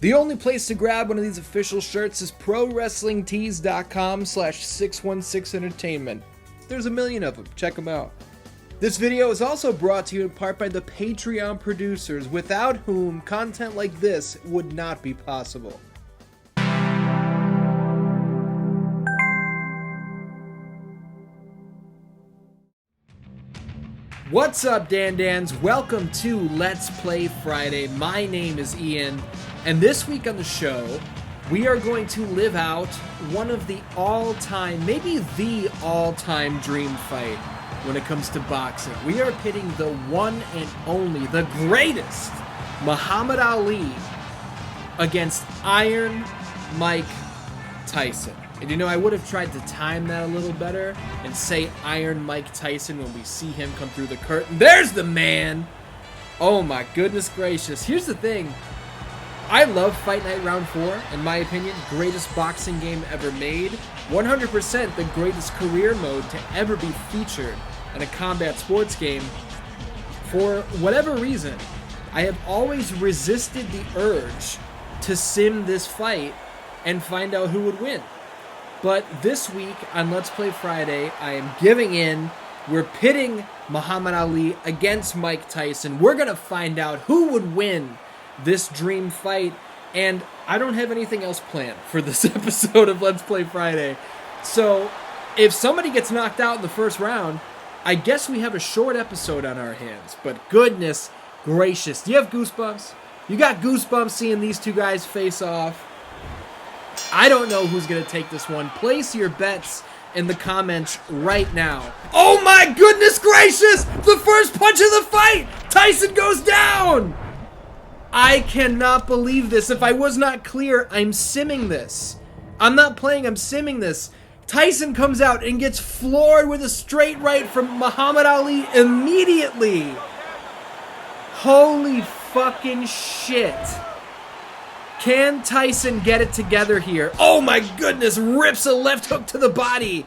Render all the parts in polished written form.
The only place to grab one of these official shirts is prowrestlingtees.com/616entertainment. There's a million of them. Check them out. This video is also brought to you in part by the Patreon producers, without whom content like this would not be possible. What's up, Dan-Dans? Welcome to Let's Play Friday. My name is Ian, and this week on the show, we are going to live out one of the all-time, maybe the all-time dream fight when it comes to boxing. We are pitting the one and only, the greatest, Muhammad Ali against Iron Mike Tyson. And you know, I would have tried to time that a little better and say Iron Mike Tyson when we see him come through the curtain. There's the man! Oh my goodness gracious. Here's the thing. I love Fight Night Round 4, in my opinion. Greatest boxing game ever made. 100% the greatest career mode to ever be featured in a combat sports game. For whatever reason, I have always resisted the urge to sim this fight and find out who would win. But this week on Let's Play Friday, I am giving in. We're pitting Muhammad Ali against Mike Tyson. We're going to find out who would win this dream fight. And I don't have anything else planned for this episode of Let's Play Friday. So if somebody gets knocked out in the first round, I guess we have a short episode on our hands. But goodness gracious. Do you have goosebumps? You got goosebumps seeing these two guys face off. I don't know who's going to take this one. Place your bets in the comments right now. Oh my goodness gracious! The first punch of the fight! Tyson goes down! I cannot believe this. If I was not clear, I'm simming this. I'm not playing, I'm simming this. Tyson comes out and gets floored with a straight right from Muhammad Ali immediately. Holy fucking shit. Can Tyson get it together here? Oh my goodness, rips a left hook to the body.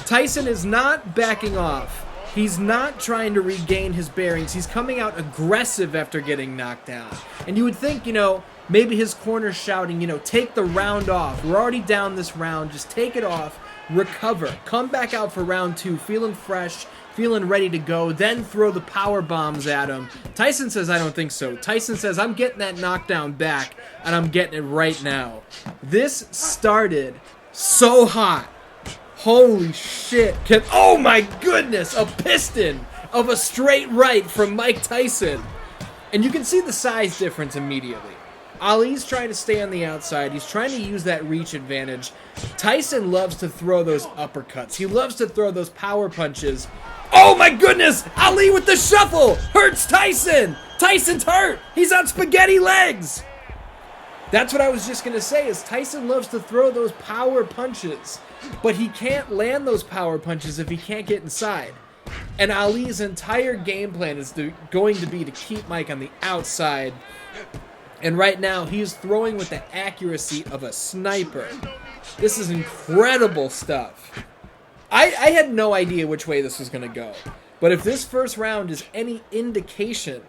Tyson is not backing off. He's not trying to regain his bearings. He's coming out aggressive after getting knocked down. And you would think, you know, maybe his corner's shouting, you know, take the round off. We're already down this round. Just take it off, recover, come back out for round two, feeling fresh, feeling ready to go, then throw the power bombs at him. Tyson says, I don't think so. Tyson says, I'm getting that knockdown back, and I'm getting it right now. This started so hot. Holy shit. Oh my goodness, a piston of a straight right from Mike Tyson. And you can see the size difference immediately. Ali's trying to stay on the outside. He's trying to use that reach advantage. Tyson loves to throw those uppercuts. He loves to throw those power punches. Oh my goodness! Ali with the shuffle! Hurts Tyson! Tyson's hurt! He's on spaghetti legs! That's what I was just going to say, is Tyson loves to throw those power punches. But he can't land those power punches if he can't get inside. And Ali's entire game plan is going to be to keep Mike on the outside. And right now, he is throwing with the accuracy of a sniper. This is incredible stuff. I had no idea which way this was going to go. But if this first round is any indication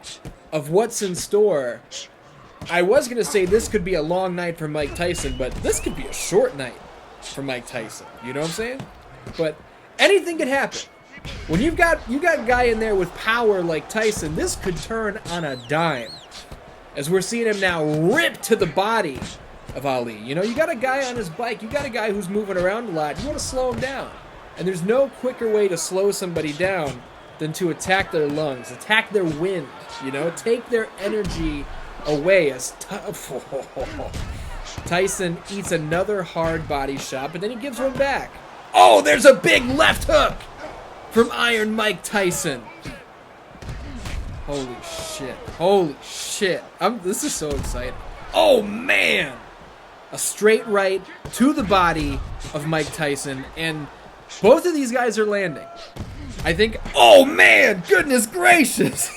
of what's in store, I was going to say this could be a long night for Mike Tyson, but this could be a short night for Mike Tyson. You know what I'm saying? But anything could happen. When you've got a guy in there with power like Tyson, this could turn on a dime. As we're seeing him now rip to the body of Ali. You know, you got a guy on his bike, you got a guy who's moving around a lot, you want to slow him down. And there's no quicker way to slow somebody down than to attack their lungs, attack their wind, you know, take their energy away. As Tyson eats another hard body shot, but then he gives one back. Oh, there's a big left hook from Iron Mike Tyson. Holy shit. Holy shit. This is so exciting. Oh, man. A straight right to the body of Mike Tyson, and both of these guys are landing. I think... Oh, man! Goodness gracious!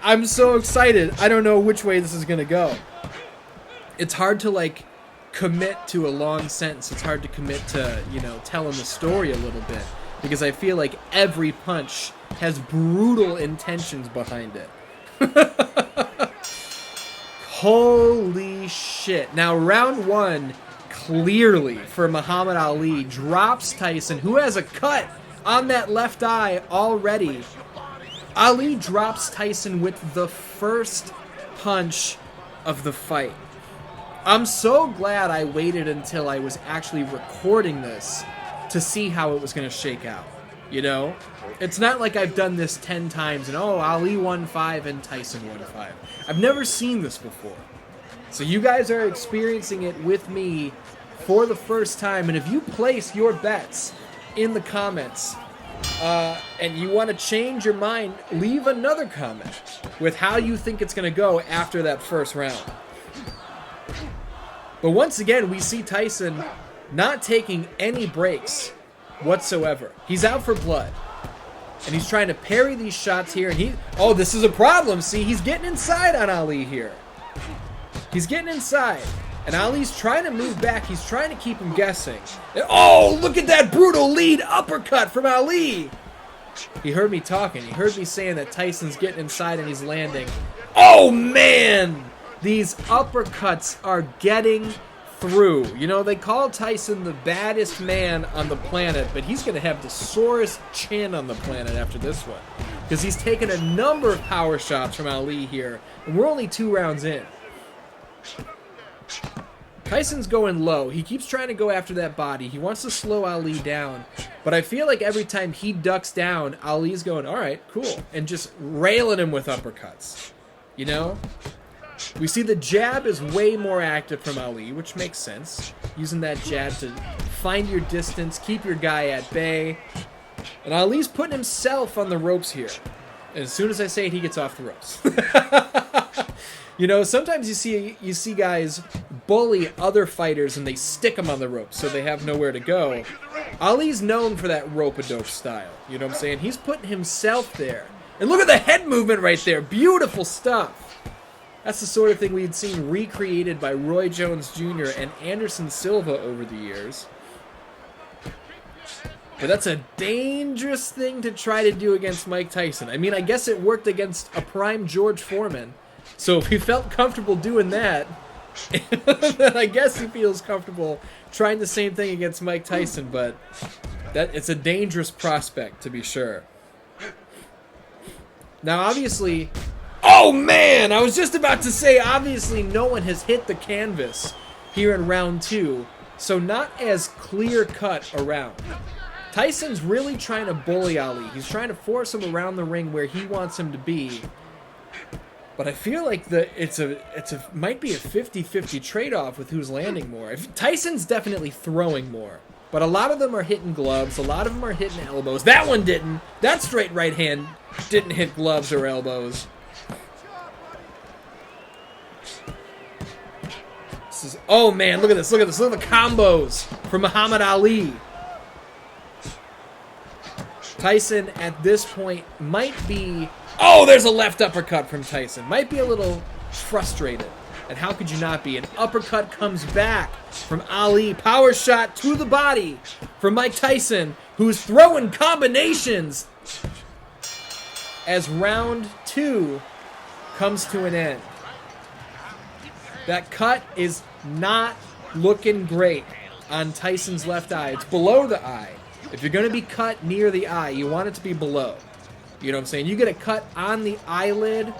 I'm so excited. I don't know which way this is going to go. It's hard to, like, commit to a long sentence. It's hard to commit to, you know, telling the story a little bit. Because I feel like every punch has brutal intentions behind it. Holy shit. Now, round one, clearly for Muhammad Ali, drops Tyson, who has a cut on that left eye already. Ali drops Tyson with the first punch of the fight. I'm so glad I waited until I was actually recording this to see how it was going to shake out. You know? It's not like I've done this 10 times and, oh, Ali won 5 and Tyson won 5. I've never seen this before. So you guys are experiencing it with me for the first time. And if you place your bets in the comments and you want to change your mind, leave another comment with how you think it's going to go after that first round. But once again, we see Tyson not taking any breaks whatsoever. He's out for blood. And he's trying to parry these shots here. And oh, this is a problem. See, he's getting inside on Ali here. He's getting inside. And Ali's trying to move back. He's trying to keep him guessing. And, oh, look at that brutal lead uppercut from Ali. He heard me talking. He heard me saying that Tyson's getting inside and he's landing. Oh, man. These uppercuts are getting through. You know, they call Tyson the baddest man on the planet, but he's going to have the sorest chin on the planet after this one. Because he's taken a number of power shots from Ali here, and we're only 2 rounds in. Tyson's going low. He keeps trying to go after that body. He wants to slow Ali down, but I feel like every time he ducks down, Ali's going, all right, cool, and just railing him with uppercuts. You know? We see the jab is way more active from Ali, which makes sense. Using that jab to find your distance, keep your guy at bay. And Ali's putting himself on the ropes here. And as soon as I say it, he gets off the ropes. You know, sometimes you see guys bully other fighters and they stick them on the ropes so they have nowhere to go. Ali's known for that rope-a-dope style. You know what I'm saying? He's putting himself there. And look at the head movement right there. Beautiful stuff. That's the sort of thing we had seen recreated by Roy Jones Jr. and Anderson Silva over the years. But that's a dangerous thing to try to do against Mike Tyson. I mean, I guess it worked against a prime George Foreman. So if he felt comfortable doing that, then I guess he feels comfortable trying the same thing against Mike Tyson. But it's a dangerous prospect, to be sure. Now, obviously... Oh, man! I was just about to say, obviously, no one has hit the canvas here in round 2, so not as clear-cut a round. Tyson's really trying to bully Ali. He's trying to force him around the ring where he wants him to be. But I feel like might be a 50-50 trade-off with who's landing more. Tyson's definitely throwing more, but a lot of them are hitting gloves. A lot of them are hitting elbows. That one didn't. That straight right hand didn't hit gloves or elbows. Oh, man, look at this. Look at this. Look at the combos from Muhammad Ali. Tyson, at this point, might be... Oh, there's a left uppercut from Tyson. Might be a little frustrated. And how could you not be? An uppercut comes back from Ali. Power shot to the body from Mike Tyson, who's throwing combinations as round 2 comes to an end. That cut is not looking great on Tyson's left eye. It's below the eye. If you're going to be cut near the eye, you want it to be below. You know what I'm saying? You get a cut on the eyelid,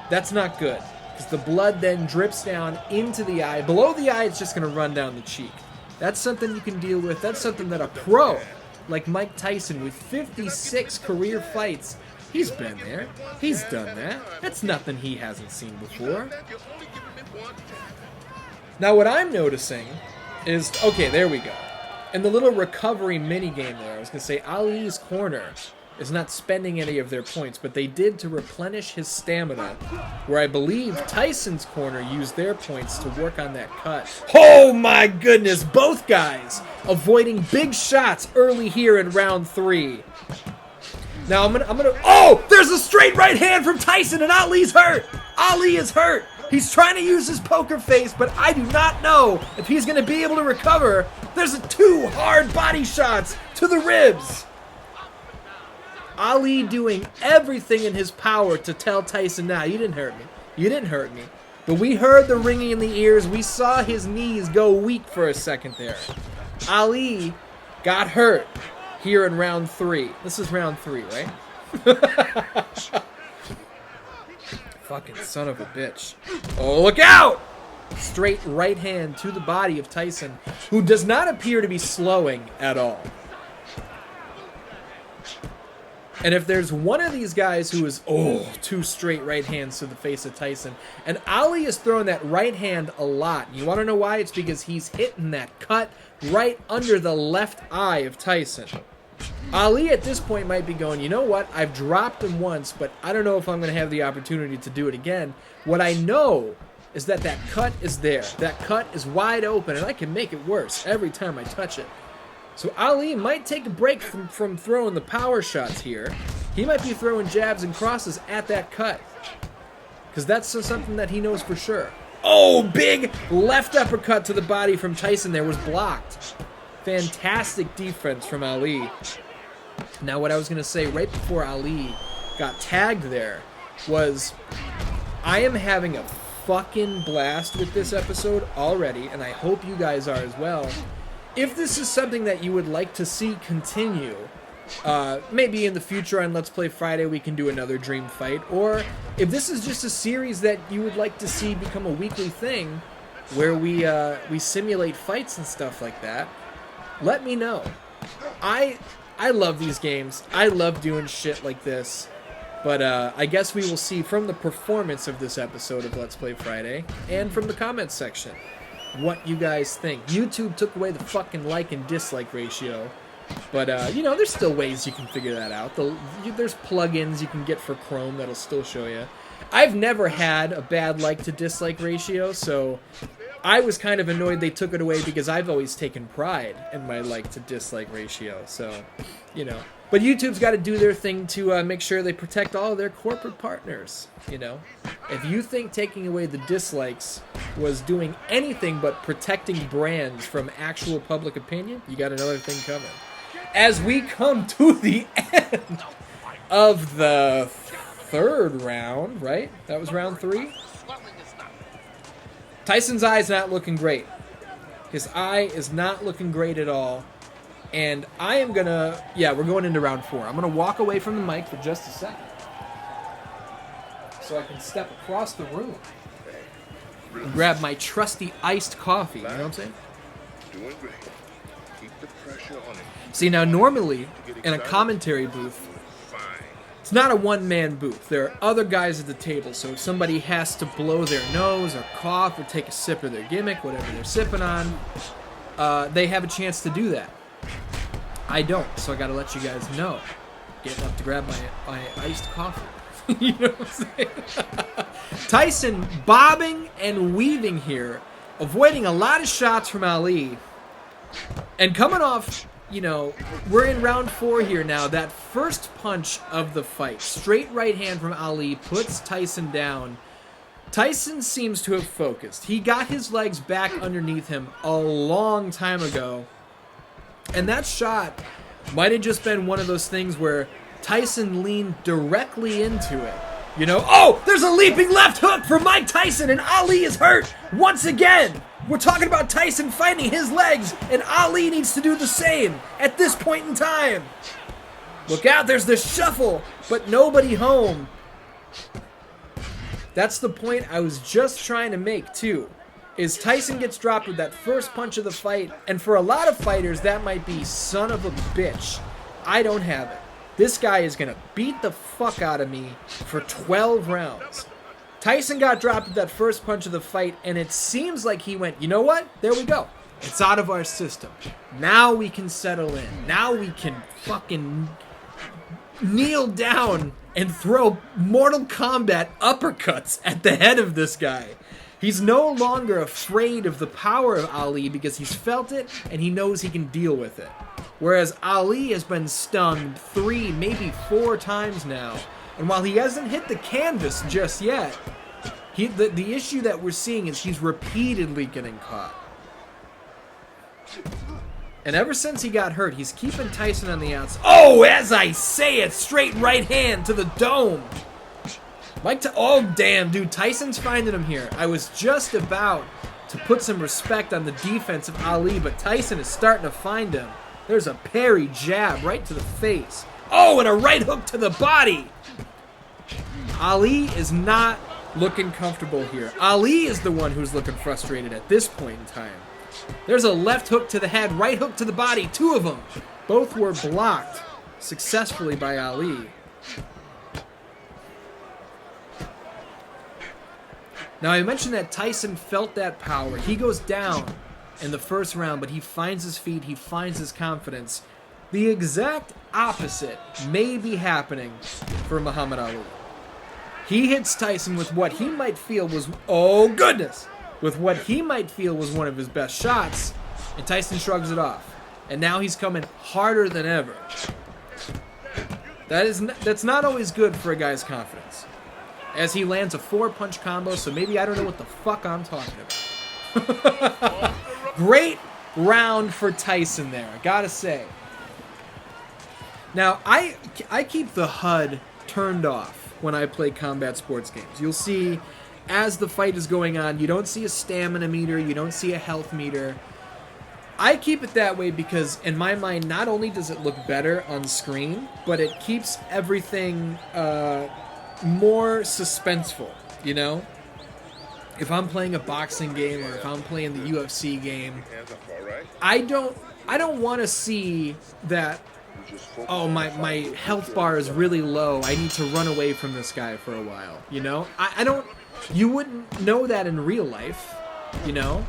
that's not good. Because the blood then drips down into the eye. Below the eye, it's just going to run down the cheek. That's something you can deal with. That's something that a pro like Mike Tyson with 56 career fights, he's been there. He's done that. That's nothing he hasn't seen before. Now what I'm noticing is, okay, there we go. In the little recovery mini game there, I was going to say Ali's corner is not spending any of their points, but they did to replenish his stamina, where I believe Tyson's corner used their points to work on that cut. Oh my goodness, both guys avoiding big shots early here in round 3. Now I'm gonna, oh, there's a straight right hand from Tyson and Ali's hurt. Ali is hurt. He's trying to use his poker face, but I do not know if he's going to be able to recover. There's 2 hard body shots to the ribs. Ali doing everything in his power to tell Tyson, nah, you didn't hurt me. You didn't hurt me. But we heard the ringing in the ears. We saw his knees go weak for a second there. Ali got hurt here in round 3. This is round 3, right? Fucking son of a bitch. Oh, look out! Straight right hand to the body of Tyson, who does not appear to be slowing at all. And if there's one of these guys who is, 2 straight right hands to the face of Tyson, and Ali is throwing that right hand a lot. You want to know why? It's because he's hitting that cut right under the left eye of Tyson. Ali at this point might be going, you know what? I've dropped him once, but I don't know if I'm going to have the opportunity to do it again. What I know is that that cut is there. That cut is wide open, and I can make it worse every time I touch it. So Ali might take a break from throwing the power shots here. He might be throwing jabs and crosses at that cut. Because that's something that he knows for sure. Oh, big left uppercut to the body from Tyson there was blocked. Fantastic defense from Ali. Now what I was going to say right before Ali got tagged there was I am having a fucking blast with this episode already, and I hope you guys are as well. If this is something that you would like to see continue, maybe in the future on Let's Play Friday we can do another dream fight, or if this is just a series that you would like to see become a weekly thing where we simulate fights and stuff like that, let me know. I love these games. I love doing shit like this. But I guess we will see from the performance of this episode of Let's Play Friday and from the comments section what you guys think. YouTube took away the fucking like and dislike ratio. But, you know, there's still ways you can figure that out. There's plugins you can get for Chrome that'll still show you. I've never had a bad like to dislike ratio, so I was kind of annoyed they took it away because I've always taken pride in my like to dislike ratio. So, you know. But YouTube's got to do their thing to make sure they protect all of their corporate partners, you know. If you think taking away the dislikes was doing anything but protecting brands from actual public opinion, you got another thing coming. As we come to the end of the 3rd round, right? That was round 3? Tyson's eye is not looking great. His eye is not looking great at all. And I am going to... Yeah, we're going into round 4. I'm going to walk away from the mic for just a second. So I can step across the room and grab my trusty iced coffee. You know what I'm saying? Doing great. Keep the pressure on him. See, now normally, in a commentary booth, it's not a one-man booth. There are other guys at the table, so if somebody has to blow their nose or cough or take a sip of their gimmick, whatever they're sipping on, they have a chance to do that. I don't, so I gotta let you guys know. Getting up to grab my iced coffee. You know what I'm saying? Tyson bobbing and weaving here, avoiding a lot of shots from Ali, and coming off, you know, we're in round 4 here now. That first punch of the fight, straight right hand from Ali, puts Tyson down. Tyson seems to have focused. He got his legs back underneath him a long time ago. And that shot might have just been one of those things where Tyson leaned directly into it. You know, oh, there's a leaping left hook for Mike Tyson, and Ali is hurt once again. We're talking about Tyson fighting his legs, and Ali needs to do the same at this point in time. Look out, there's the shuffle, but nobody home. That's the point I was just trying to make, too. Is Tyson gets dropped with that first punch of the fight, and for a lot of fighters, that might be son of a bitch. I don't have it. This guy is going to beat the fuck out of me for 12 rounds. Tyson got dropped with that first punch of the fight, and it seems like he went, you know what? There we go. It's out of our system. Now we can settle in. Now we can fucking kneel down and throw Mortal Kombat uppercuts at the head of this guy. He's no longer afraid of the power of Ali because he's felt it and he knows he can deal with it. Whereas Ali has been stung 3, maybe 4 times now. And while he hasn't hit the canvas just yet, the issue that we're seeing is he's repeatedly getting caught. And ever since he got hurt, he's keeping Tyson on the outside. Oh, as I say it, straight right hand to the dome. Oh, damn, dude. Tyson's finding him here. I was just about to put some respect on the defense of Ali, but Tyson is starting to find him. There's a parry jab right to the face. Oh, and a right hook to the body. Ali is not looking comfortable here. Ali is the one who's looking frustrated at this point in time. There's a left hook to the head, right hook to the body, 2 of them. Both were blocked successfully by Ali. Now, I mentioned that Tyson felt that power. He goes down in the first round, but he finds his feet, he finds his confidence. The exact opposite may be happening for Muhammad Ali. He hits Tyson with what he might feel was, oh goodness, with what he might feel was one of his best shots, and Tyson shrugs it off. And now he's coming harder than ever. That's not always good for a guy's confidence. As he lands a 4-punch combo, so maybe I don't know what the fuck I'm talking about. Great round for Tyson there, I gotta say. Now, I keep the HUD turned off when I play combat sports games. You'll see, as the fight is going on, you don't see a stamina meter, you don't see a health meter. I keep it that way because, in my mind, not only does it look better on screen, but it keeps everything more suspenseful, you know? If I'm playing a boxing game or if I'm playing the UFC game, I don't want to see that, oh, my health bar is really low, I need to run away from this guy for a while, you know? You wouldn't know that in real life, you know?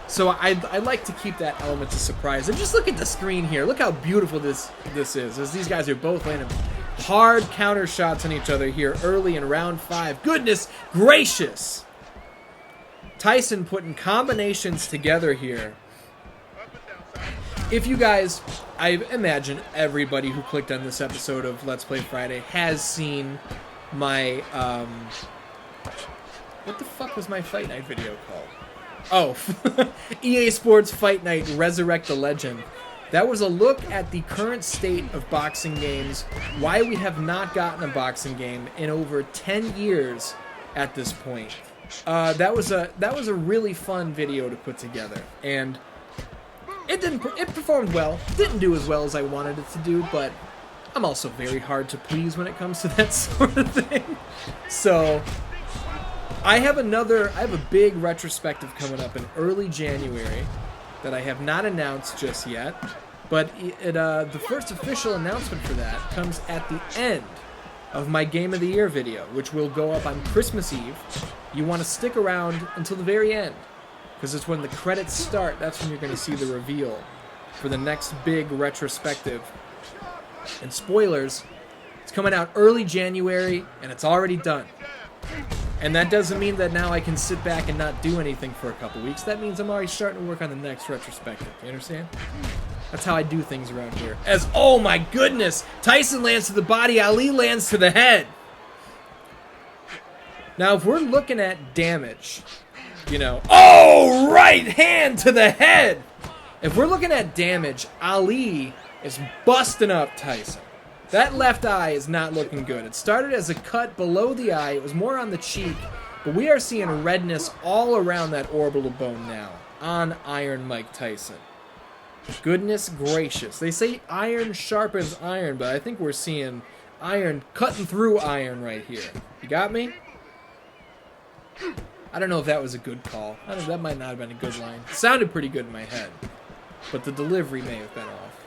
So I like to keep that element of surprise. And just look at the screen here. Look how beautiful this is, as these guys are both landing hard counter shots on each other here early in round 5. Goodness gracious! Tyson putting combinations together here. If you guys, I imagine everybody who clicked on this episode of Let's Play Friday has seen my, what the fuck was my Fight Night video called? Oh, EA Sports Fight Night Resurrect the Legend. That was a look at the current state of boxing games, why we have not gotten a boxing game in over 10 years at this point. That was a really fun video to put together, and it performed well. Didn't do as well as I wanted it to do, but I'm also very hard to please when it comes to that sort of thing. So I have a big retrospective coming up in early January that I have not announced just yet, but the first official announcement for that comes at the end of my Game of the Year video, which will go up on Christmas Eve. You want to stick around until the very end, because it's when the credits start. That's when you're going to see the reveal for the next big retrospective. And spoilers, it's coming out early January, and it's already done. And that doesn't mean that now I can sit back and not do anything for a couple weeks. That means I'm already starting to work on the next retrospective. You understand? That's how I do things around here. Oh my goodness! Tyson lands to the body, Ali lands to the head! Now, if we're looking at damage, you know... Oh! Right hand to the head! If we're looking at damage, Ali is busting up Tyson. That left eye is not looking good. It started as a cut below the eye. It was more on the cheek. But we are seeing redness all around that orbital bone now on Iron Mike Tyson. Goodness gracious. They say iron sharpens iron, but I think we're seeing iron cutting through iron right here. You got me? I don't know if that was a good call. That might not have been a good line. It sounded pretty good in my head. But the delivery may have been off.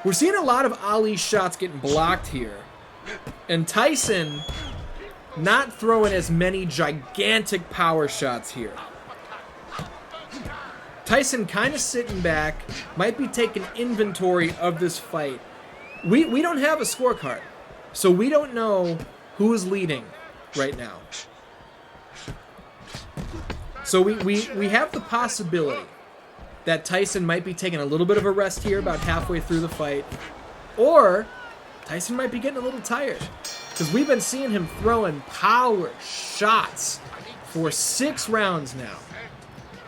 We're seeing a lot of Ali's shots getting blocked here. And Tyson not throwing as many gigantic power shots here. Tyson kind of sitting back, might be taking inventory of this fight. We don't have a scorecard, so we don't know who is leading right now. So we have the possibility that Tyson might be taking a little bit of a rest here about halfway through the fight, or Tyson might be getting a little tired, because we've been seeing him throwing power shots for 6 rounds now.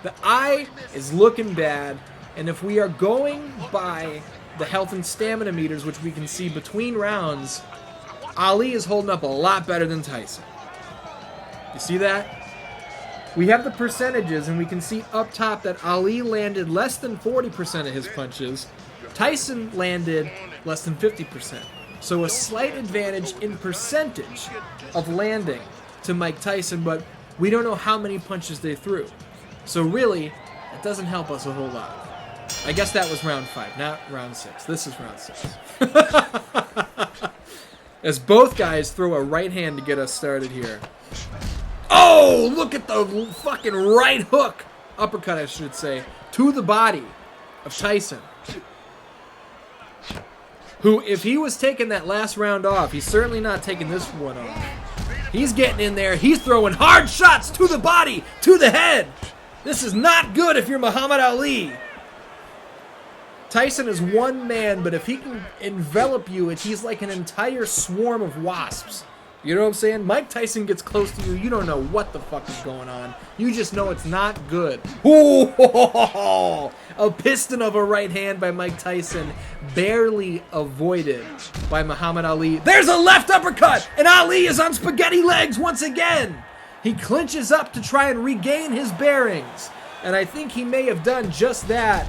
The eye is looking bad, and if we are going by the health and stamina meters, which we can see between rounds, Ali is holding up a lot better than Tyson. You see that? We have the percentages, and we can see up top that Ali landed less than 40% of his punches. Tyson landed less than 50%. So a slight advantage in percentage of landing to Mike Tyson, but we don't know how many punches they threw. So really, it doesn't help us a whole lot. I guess that was round 5, not round 6. This is round 6. As both guys throw a right hand to get us started here. Oh, look at the fucking right hook. Uppercut, I should say. To the body of Tyson. Who, if he was taking that last round off, he's certainly not taking this one off. He's getting in there. He's throwing hard shots to the body, to the head. This is not good if you're Muhammad Ali. Tyson is one man, but if he can envelop you, he's like an entire swarm of wasps. You know what I'm saying? Mike Tyson gets close to you, you don't know what the fuck is going on. You just know it's not good. Ooh, a piston of a right hand by Mike Tyson, barely avoided by Muhammad Ali. There's a left uppercut, and Ali is on spaghetti legs once again. He clinches up to try and regain his bearings, and I think he may have done just that.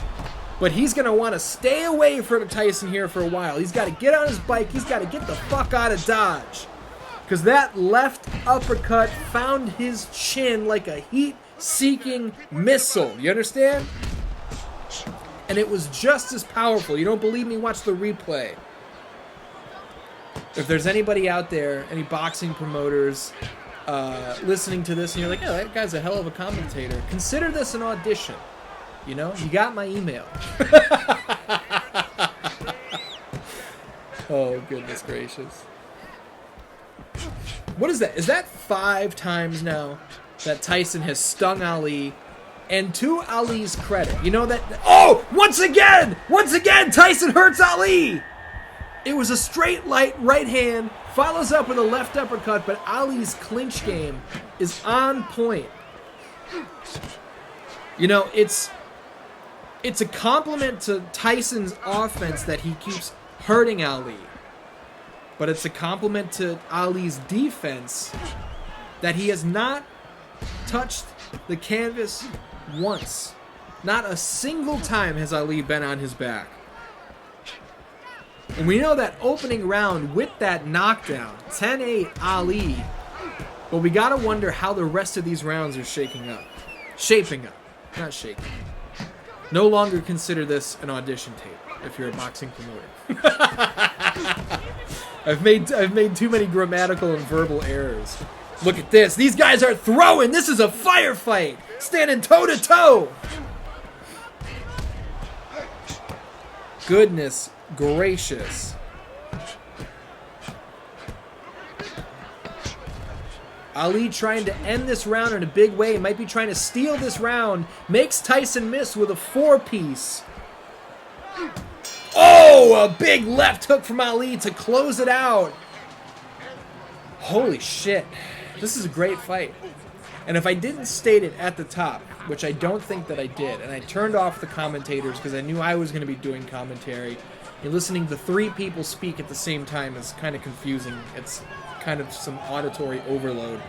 But he's going to want to stay away from Tyson here for a while. He's got to get on his bike. He's got to get the fuck out of Dodge. Because that left uppercut found his chin like a heat-seeking missile. You understand? And it was just as powerful. You don't believe me? Watch the replay. If there's anybody out there, any boxing promoters listening to this, and you're like, oh, that guy's a hell of a commentator, consider this an audition. You know? You got my email. Oh, goodness gracious. What is that? Is that 5 times now that Tyson has stung Ali? And to Ali's credit, you know that... Oh! Once again! Once again, Tyson hurts Ali! It was a straight light right hand, follows up with a left uppercut, but Ali's clinch game is on point. You know, it's a compliment to Tyson's offense that he keeps hurting Ali. But it's a compliment to Ali's defense that he has not touched the canvas once. Not a single time has Ali been on his back. And we know that opening round with that knockdown, 10-8 Ali. But we gotta wonder how the rest of these rounds are shaping up. Not shaking. No longer consider this an audition tape if you're a boxing promoter. I've made too many grammatical and verbal errors. Look at this. These guys are throwing. This is a firefight. Standing toe to toe. Goodness gracious. Ali trying to end this round in a big way. Might be trying to steal this round. Makes Tyson miss with a 4-piece. Oh, a big left hook from Ali to close it out. Holy shit. This is a great fight. And if I didn't state it at the top, which I don't think that I did, and I turned off the commentators because I knew I was going to be doing commentary, and listening to 3 people speak at the same time is kind of confusing. It's kind of some auditory overload.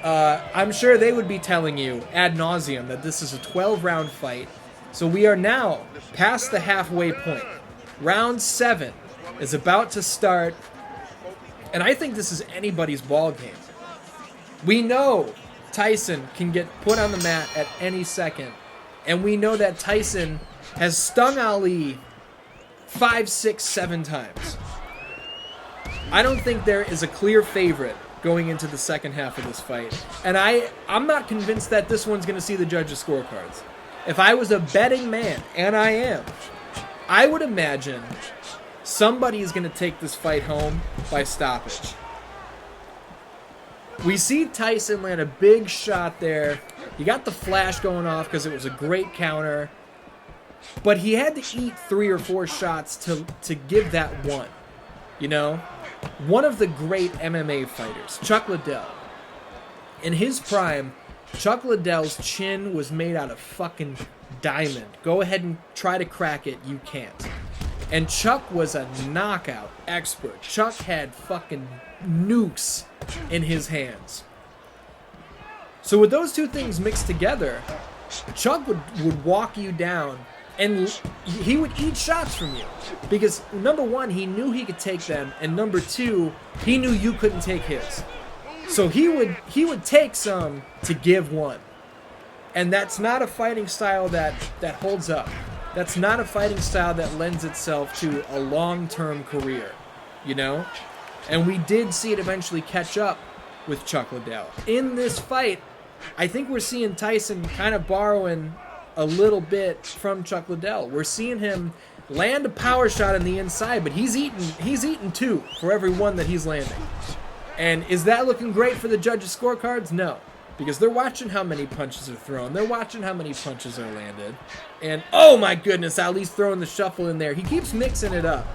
I'm sure they would be telling you ad nauseum that this is a 12-round fight. So we are now past the halfway point. Round 7 is about to start, and I think this is anybody's ball game. We know Tyson can get put on the mat at any second, and we know that Tyson has stung Ali 5, 6, 7 times. I don't think there is a clear favorite going into the second half of this fight, and I'm not convinced that this one's going to see the judges' scorecards. If I was a betting man, and I am, I would imagine somebody is going to take this fight home by stoppage. We see Tyson land a big shot there. He got the flash going off because it was a great counter. But he had to eat 3 or 4 shots to give that one. You know? One of the great MMA fighters, Chuck Liddell. In his prime, Chuck Liddell's chin was made out of fucking diamond. Go ahead and try to crack it. You can't. And Chuck was a knockout expert. Chuck had fucking nukes in his hands. So with those two things mixed together, Chuck would walk you down, and he would eat shots from you. Because, number one, he knew he could take them, and number two, he knew you couldn't take his. So he would take some to give one. And that's not a fighting style that holds up. That's not a fighting style that lends itself to a long-term career, you know? And we did see it eventually catch up with Chuck Liddell. In this fight, I think we're seeing Tyson kind of borrowing a little bit from Chuck Liddell. We're seeing him land a power shot on the inside, but he's eating two for every one that he's landing. And is that looking great for the judges' scorecards? No. Because they're watching how many punches are thrown. They're watching how many punches are landed. And, oh my goodness, Ali's throwing the shuffle in there. He keeps mixing it up.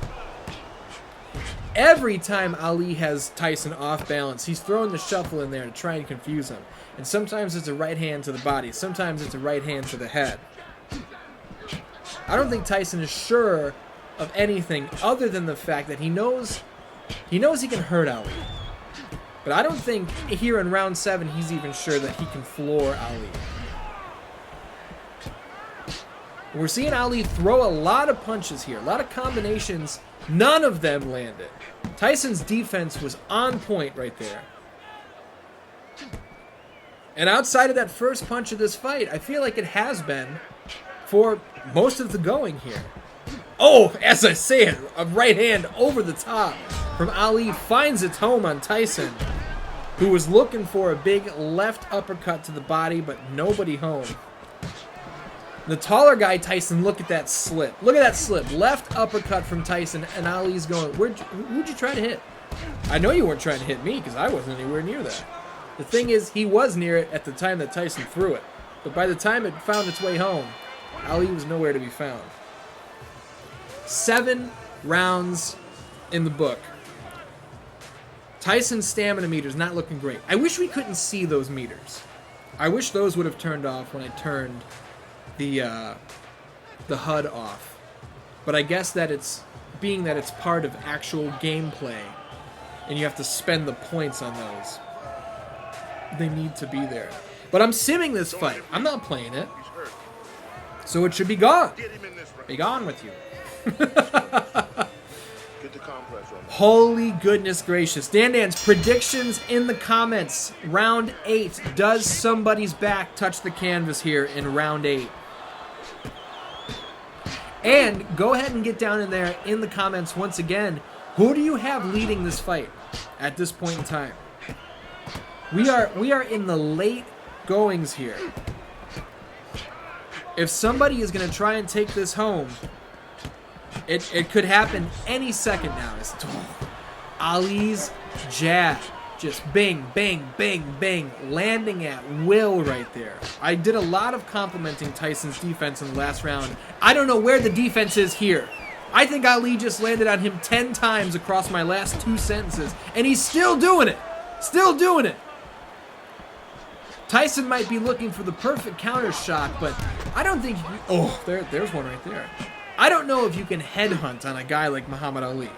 Every time Ali has Tyson off balance, he's throwing the shuffle in there to try and confuse him. And sometimes it's a right hand to the body. Sometimes it's a right hand to the head. I don't think Tyson is sure of anything other than the fact that he knows he can hurt Ali. But I don't think here in round 7 he's even sure that he can floor Ali. We're seeing Ali throw a lot of punches here, a lot of combinations. None of them landed. Tyson's defense was on point right there. And outside of that first punch of this fight, I feel like it has been for most of the going here. Oh, as I say it, a right hand over the top from Ali finds its home on Tyson, who was looking for a big left uppercut to the body, but nobody home. The taller guy, Tyson, look at that slip. Look at that slip. Left uppercut from Tyson, and Ali's going, who'd you try to hit? I know you weren't trying to hit me, because I wasn't anywhere near that. The thing is, he was near it at the time that Tyson threw it. But by the time it found its way home, Ali was nowhere to be found. 7 rounds in the book. Tyson's stamina meter's not looking great. I wish we couldn't see those meters. I wish those would have turned off when I turned the HUD off. But I guess that it's part of actual gameplay, and you have to spend the points on those. They need to be there. But I'm simming this fight. I'm not playing it. So it should be gone. Be gone with you. Holy goodness gracious. Dan, predictions in the comments. Round 8. Does somebody's back touch the canvas here in round 8? And go ahead and get down in there in the comments once again. Who do you have leading this fight at this point in time? We are in the late goings here. If somebody is going to try and take this home, it could happen any second now. Ali's jab. Just bang, bang, bang, bang. Landing at will right there. I did a lot of complimenting Tyson's defense in the last round. I don't know where the defense is here. I think Ali just landed on him 10 times across my last 2 sentences. And he's still doing it. Still doing it. Tyson might be looking for the perfect counter shot, but I don't think... there's one right there. I don't know if you can headhunt on a guy like Muhammad Ali.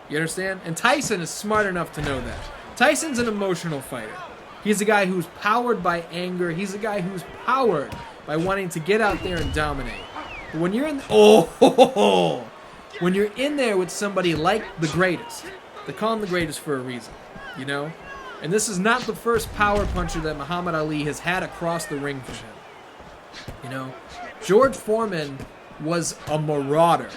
You understand? And Tyson is smart enough to know that. Tyson's an emotional fighter. He's a guy who's powered by anger. He's a guy who's powered by wanting to get out there and dominate. But when you're in... when you're in there with somebody like the greatest, they call him the greatest for a reason, you know? And this is not the first power puncher that Muhammad Ali has had across the ring for him. You know, George Foreman was a marauder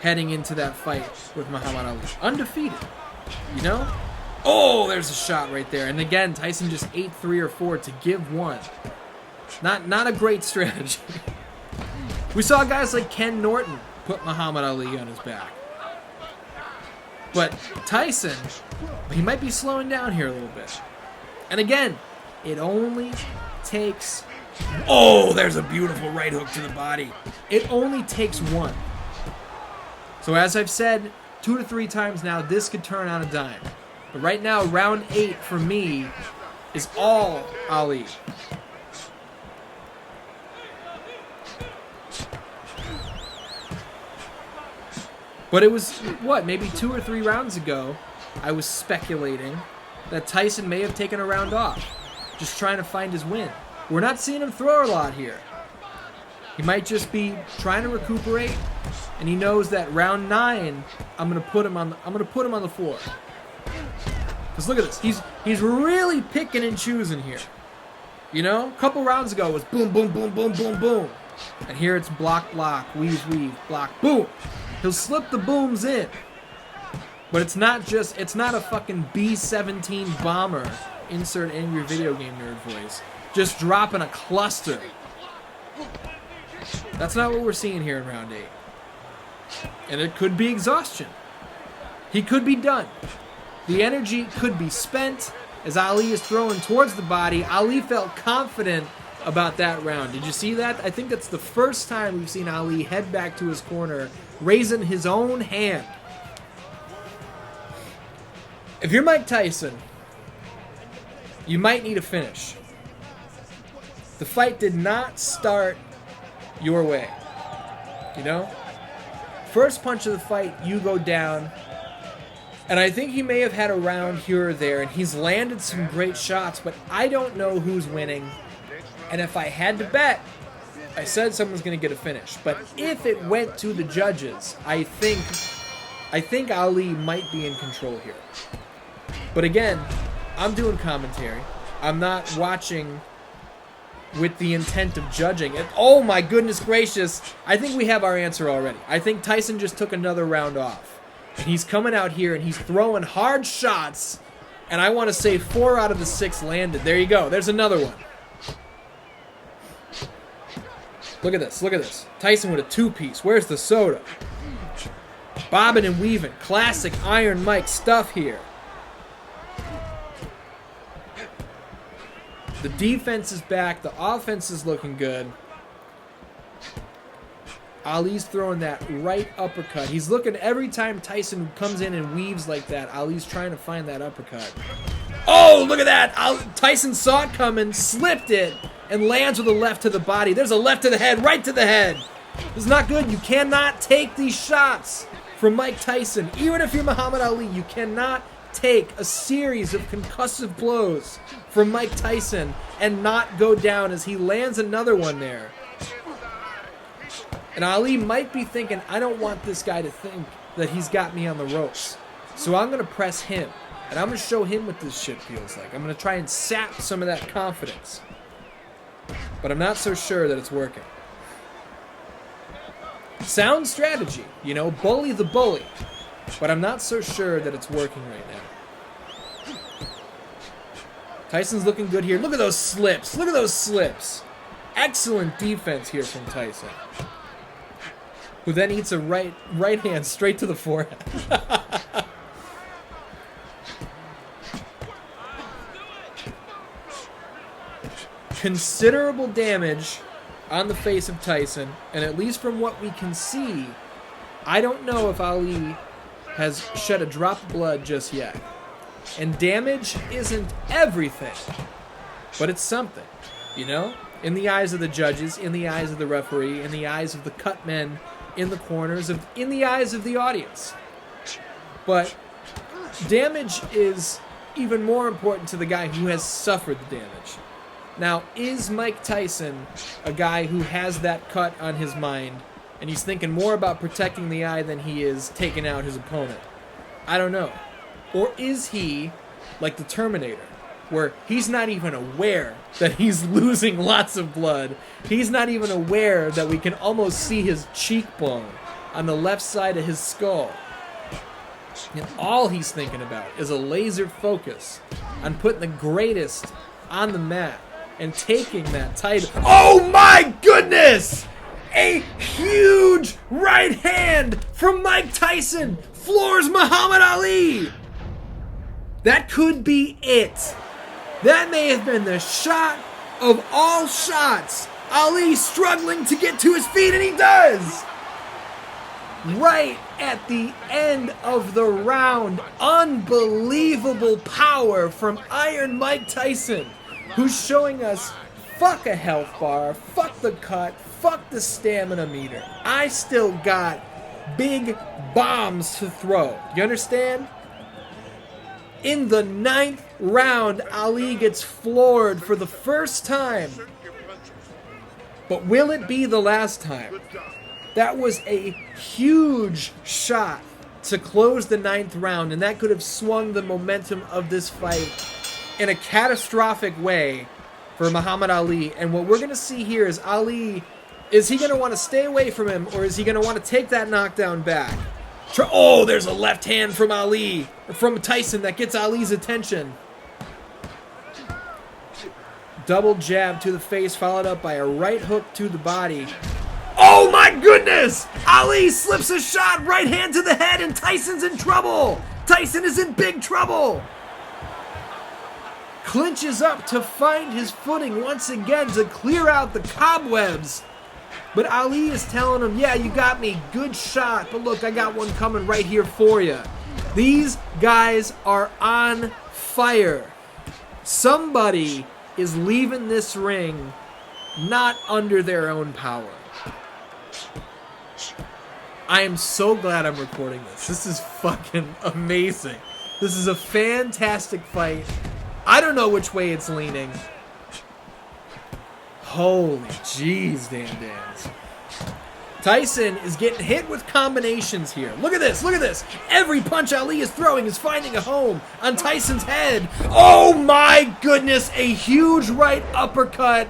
heading into that fight with Muhammad Ali. Undefeated, you know? Oh, there's a shot right there. And again, Tyson just ate 3 or 4 to give 1. Not a great strategy. We saw guys like Ken Norton put Muhammad Ali on his back. But Tyson, he might be slowing down here a little bit. And again, it only takes... Oh, there's a beautiful right hook to the body. It only takes 1. So as I've said 2 to 3 times now, this could turn on a dime. But right now, round 8 for me is all Ali. But it was, maybe 2 or 3 rounds ago, I was speculating that Tyson may have taken a round off, just trying to find his win. We're not seeing him throw a lot here. He might just be trying to recuperate, and he knows that round 9, I'm gonna put him on the floor. Cause look at this, he's really picking and choosing here. You know, a couple rounds ago it was boom, boom, boom, boom, boom, boom, and here it's block, block, weave, weave, block, boom. He'll slip the booms in, but it's not a fucking B-17 bomber. Insert angry video game nerd voice. Just dropping a cluster. That's not what we're seeing here in round 8. And it could be exhaustion. He could be done. The energy could be spent as Ali is throwing towards the body. Ali felt confident about that round. Did you see that? I think that's the first time we've seen Ali head back to his corner, raising his own hand. If you're Mike Tyson, you might need a finish. The fight did not start your way. You know? First punch of the fight, you go down. And I think he may have had a round here or there, and he's landed some great shots, but I don't know who's winning. And if I had to bet, I said someone's going to get a finish. But if it went to the judges, I think Ali might be in control here. But again, I'm doing commentary. I'm not watching with the intent of judging. And oh my goodness gracious, I think we have our answer already. I think Tyson just took another round off. And he's coming out here and he's throwing hard shots. And I want to say 4 out of the 6 landed. There you go. There's another one. Look at this. Look at this. Tyson with a 2-piece. Where's the soda? Bobbing and weaving. Classic Iron Mike stuff here. The defense is back. The offense is looking good. Ali's throwing that right uppercut. He's looking every time Tyson comes in and weaves like that. Ali's trying to find that uppercut. Oh, look at that. Tyson saw it coming, slipped it, and lands with a left to the body. There's a left to the head, right to the head. This is not good. You cannot take these shots from Mike Tyson. Even if you're Muhammad Ali, you cannot take a series of concussive blows from Mike Tyson and not go down as he lands another one there. And Ali might be thinking, I don't want this guy to think that he's got me on the ropes. So I'm going to press him. And I'm going to show him what this shit feels like. I'm going to try and sap some of that confidence. But I'm not so sure that it's working. Sound strategy. You know, bully the bully. But I'm not so sure that it's working right now. Tyson's looking good here. Look at those slips. Look at those slips. Excellent defense here from Tyson. Who then eats a right hand straight to the forehead. Considerable damage on the face of Tyson, and at least from what we can see, I don't know if Ali has shed a drop of blood just yet. And damage isn't everything, but it's something, you know? In the eyes of the judges, in the eyes of the referee, in the eyes of the cut men, in the corners, in the eyes of the audience. But damage is even more important to the guy who has suffered the damage. Now, is Mike Tyson a guy who has that cut on his mind, and he's thinking more about protecting the eye than he is taking out his opponent? I don't know. Or is he like the Terminator, where he's not even aware that he's losing lots of blood. He's not even aware that we can almost see his cheekbone on the left side of his skull. And all he's thinking about is a laser focus on putting the greatest on the mat and taking that title. Oh my goodness! A huge right hand from Mike Tyson floors Muhammad Ali. That could be it. That may have been the shot of all shots. Ali struggling to get to his feet, and he does. Right at the end of the round, unbelievable power from Iron Mike Tyson, who's showing us, fuck a health bar, fuck the cut, fuck the stamina meter. I still got big bombs to throw. You understand? In the 9th round, Ali gets floored for the first time. But will it be the last time? That was a huge shot to close the 9th round, and that could have swung the momentum of this fight in a catastrophic way for Muhammad Ali. And what we're going to see here is Ali, is he going to want to stay away from him, or is he going to want to take that knockdown back? Oh, there's a left hand from Ali, or from Tyson, that gets Ali's attention. Double jab to the face, followed up by a right hook to the body. Oh my goodness! Ali slips a shot, right hand to the head, and Tyson's in trouble! Tyson is in big trouble! Clinches up to find his footing once again to clear out the cobwebs. But Ali is telling him, yeah, you got me, good shot, but look, I got one coming right here for you. These guys are on fire. Somebody is leaving this ring not under their own power. I am so glad I'm recording this. This is fucking amazing. This is a fantastic fight. I don't know which way it's leaning. Holy jeez, Dan. Tyson is getting hit with combinations here. Look at this, look at this. Every punch Ali is throwing is finding a home on Tyson's head. Oh my goodness, a huge right uppercut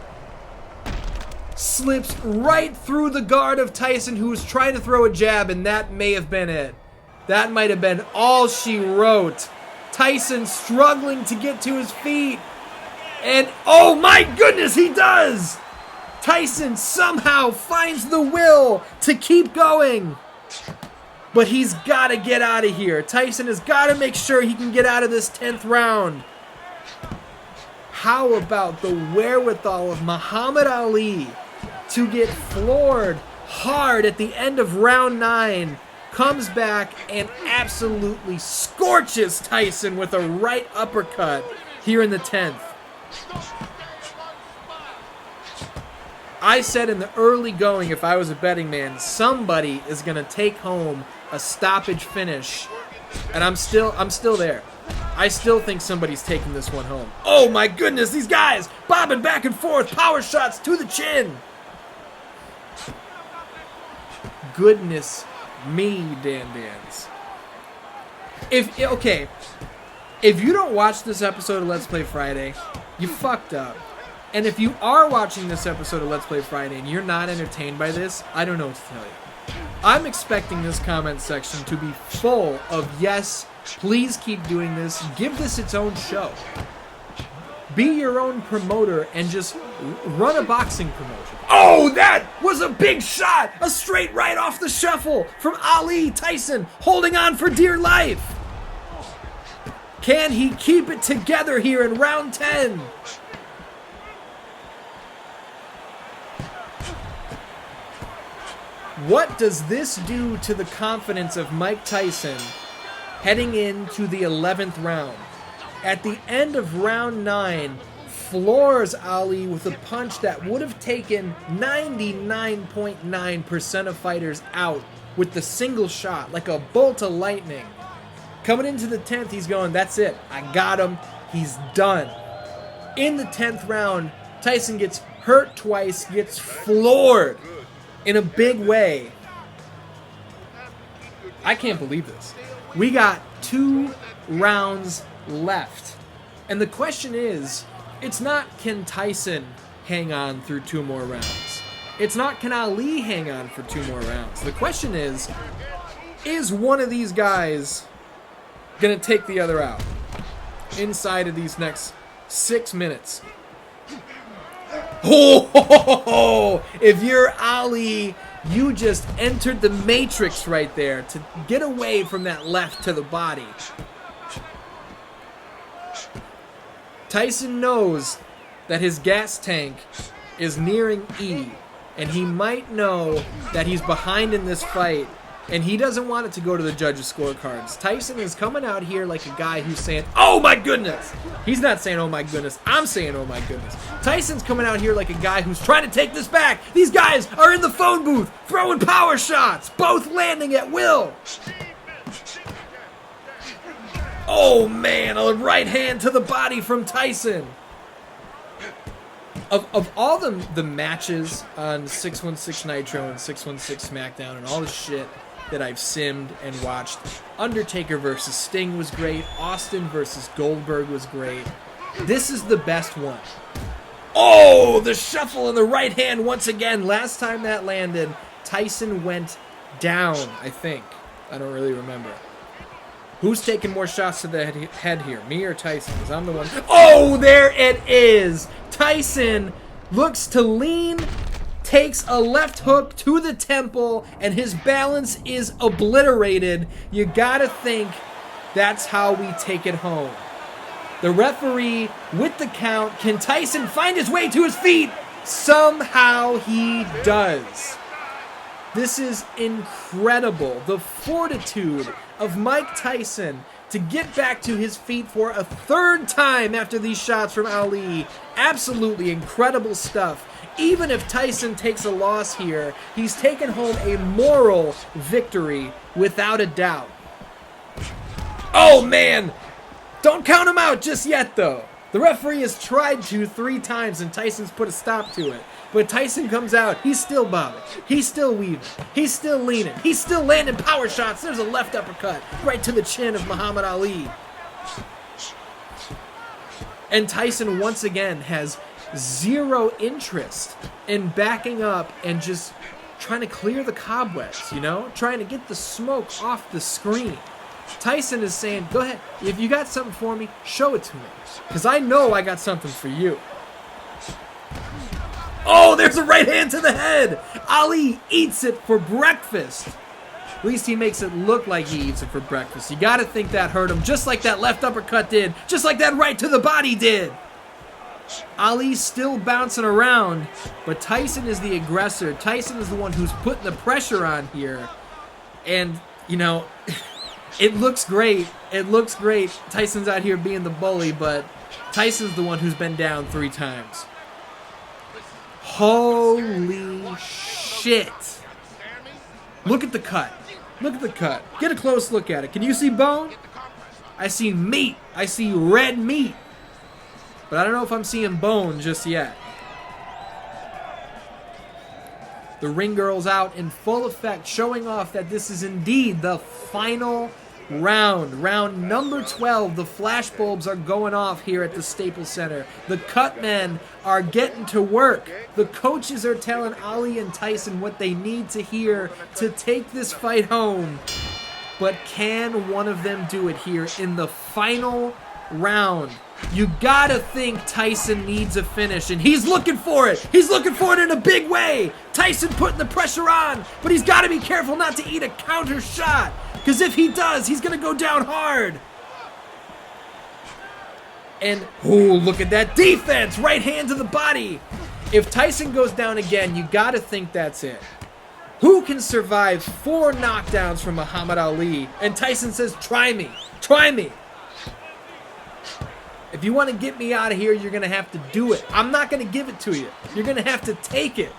slips right through the guard of Tyson, who was trying to throw a jab, and that may have been it. That might have been all she wrote. Tyson struggling to get to his feet. And oh my goodness, he does! Tyson somehow finds the will to keep going. But he's got to get out of here. Tyson has got to make sure he can get out of this 10th round. How about the wherewithal of Muhammad Ali to get floored hard at the end of round 9, comes back and absolutely scorches Tyson with a right uppercut here in the 10th. I said in the early going, if I was a betting man, somebody is going to take home a stoppage finish. And I'm still there. I still think somebody's taking this one home. Oh my goodness, these guys bobbing back and forth, power shots to the chin. Goodness me, Dan-Dans. If you don't watch this episode of Let's Play Friday, you fucked up. And if you are watching this episode of Let's Play Friday and you're not entertained by this, I don't know what to tell you. I'm expecting this comment section to be full of yes, please keep doing this, give this its own show. Be your own promoter and just run a boxing promotion. Oh, that was a big shot! A straight right off the shuffle from Ali Tyson, holding on for dear life. Can he keep it together here in round 10? What does this do to the confidence of Mike Tyson heading into the 11th round? At the end of round 9, floors Ali with a punch that would have taken 99.9% of fighters out with the single shot, like a bolt of lightning. Coming into the 10th, he's going, that's it. I got him. He's done. In the 10th round, Tyson gets hurt twice, gets floored in a big way. I can't believe this. We got 2 rounds left. And the question is, it's not can Tyson hang on through 2 more rounds. It's not can Ali hang on for 2 more rounds. The question is one of these guys going to take the other out inside of these next 6 minutes? Oh, if you're Ali, you just entered the matrix right there to get away from that left to the body. Tyson knows that his gas tank is nearing E, and he might know that he's behind in this fight And he doesn't want it to go to the judges' scorecards. Tyson is coming out here like a guy who's saying, oh my goodness! He's not saying, oh my goodness. I'm saying, oh my goodness. Tyson's coming out here like a guy who's trying to take this back. These guys are in the phone booth, throwing power shots, both landing at will. Oh man, a right hand to the body from Tyson. Of all the matches on 616 Nitro and 616 SmackDown and all the shit that I've simmed and watched, Undertaker versus Sting was great. Austin versus Goldberg was great. This is the best one. Oh, the shuffle and the right hand once again. Last time that landed, Tyson went down, I think. I don't really remember. Who's taking more shots to the head here? Me or Tyson? Because I'm the one. Oh, there it is. Tyson looks to lean, takes a left hook to the temple, and his balance is obliterated. You gotta think that's how we take it home. The referee with the count. Can Tyson find his way to his feet? Somehow he does. This is incredible. The fortitude of Mike Tyson to get back to his feet for a third time after these shots from Ali. Absolutely incredible stuff. Even if Tyson takes a loss here, he's taken home a moral victory without a doubt. Oh man! Don't count him out just yet though. The referee has tried to 3 times and Tyson's put a stop to it. But Tyson comes out, he's still bobbing, he's still weaving, he's still leaning, he's still landing power shots. There's a left uppercut right to the chin of Muhammad Ali. And Tyson once again has zero interest in backing up and just trying to clear the cobwebs, you know? Trying to get the smoke off the screen. Tyson is saying, go ahead, if you got something for me, show it to me. Because I know I got something for you. Oh, there's a right hand to the head. Ali eats it for breakfast. At least he makes it look like he eats it for breakfast. You gotta think that hurt him, just like that left uppercut did, just like that right to the body did. Ali's still bouncing around, but Tyson is the aggressor. Tyson is the one who's putting the pressure on here. And, you know, it looks great. It looks great. Tyson's out here being the bully, but Tyson's the one who's been down 3 times. Holy shit. Look at the cut. Look at the cut. Get a close look at it. Can you see bone? I see meat. I see red meat. But I don't know if I'm seeing bone just yet. The ring girl's out in full effect, showing off that this is indeed the final round. Round number 12. The flashbulbs are going off here at the Staples Center. The cut men are getting to work. The coaches are telling Ali and Tyson what they need to hear to take this fight home. But can one of them do it here in the final round? You gotta think Tyson needs a finish, and he's looking for it. He's looking for it in a big way. Tyson putting the pressure on, but he's got to be careful not to eat a counter shot, because if he does, he's going to go down hard. And, oh, look at that defense. Right hand to the body. If Tyson goes down again, you got to think that's it. Who can survive 4 knockdowns from Muhammad Ali? And Tyson says, try me. Try me. If you want to get me out of here, you're going to have to do it. I'm not going to give it to you. You're going to have to take it.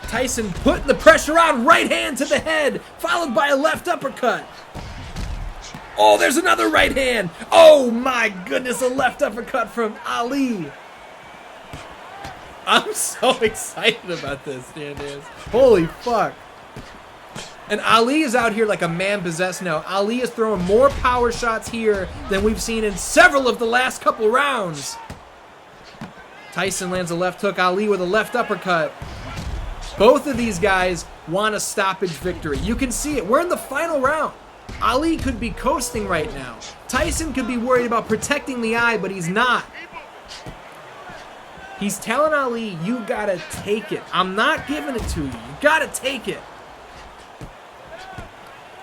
Tyson putting the pressure on. Right hand to the head, followed by a left uppercut. Oh, there's another right hand. Oh, my goodness, a left uppercut from Ali. I'm so excited about this, Standiz. Holy fuck. And Ali is out here like a man possessed now. Ali is throwing more power shots here than we've seen in several of the last couple rounds. Tyson lands a left hook. Ali with a left uppercut. Both of these guys want a stoppage victory. You can see it. We're in the final round. Ali could be coasting right now. Tyson could be worried about protecting the eye, but he's not. He's telling Ali, you gotta take it. I'm not giving it to you. You gotta take it.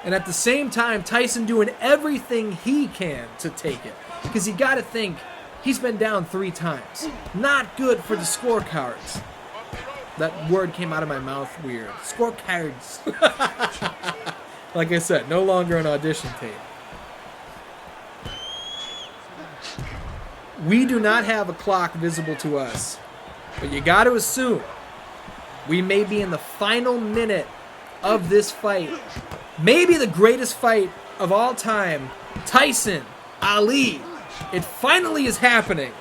And at the same time, Tyson doing everything he can to take it. Because you got to think, he's been down 3 times. Not good for the scorecards. That word came out of my mouth weird. Scorecards. Like I said, no longer an audition tape. We do not have a clock visible to us, but you got to assume we may be in the final minute of this fight. Maybe the greatest fight of all time. Tyson, Ali. It finally is happening.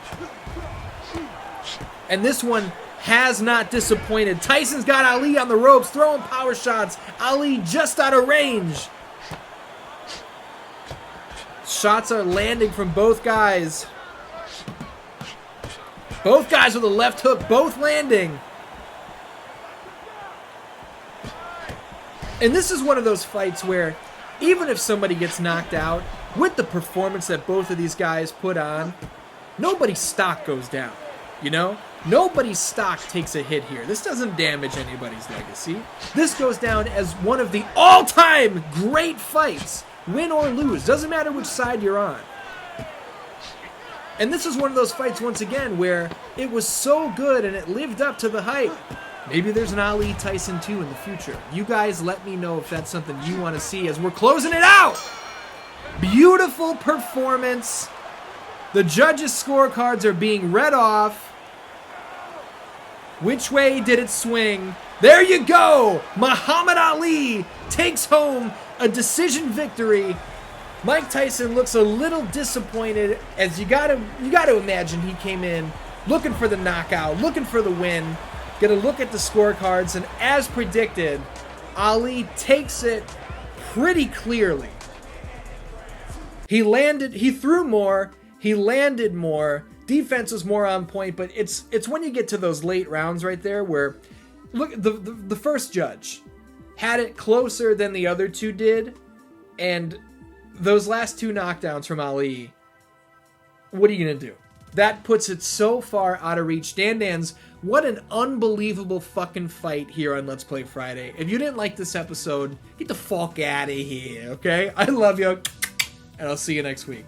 And this one has not disappointed. Tyson's got Ali on the ropes, throwing power shots. Ali just out of range. Shots are landing from both guys. Both guys with a left hook, both landing. And this is one of those fights where even if somebody gets knocked out, with the performance that both of these guys put on, nobody's stock goes down, you know? Nobody's stock takes a hit here. This doesn't damage anybody's legacy. This goes down as one of the all-time great fights, win or lose. Doesn't matter which side you're on. And this is one of those fights, once again, where it was so good and it lived up to the hype. Maybe there's an Ali Tyson 2 in the future. You guys let me know if that's something you want to see as we're closing it out. Beautiful performance. The judges' scorecards are being read off. Which way did it swing? There you go! Muhammad Ali takes home a decision victory. Mike Tyson looks a little disappointed, as you gotta imagine he came in looking for the knockout, looking for the win. Gonna look at the scorecards, and as predicted, Ali takes it pretty clearly. He threw more, he landed more, defense was more on point, but it's when you get to those late rounds right there where, look, the first judge had it closer than the other two did, and those last two knockdowns from Ali, what are you gonna do? That puts it so far out of reach. Dan's, what an unbelievable fucking fight here on Let's Play Friday. If you didn't like this episode, get the fuck out of here, okay? I love you, and I'll see you next week.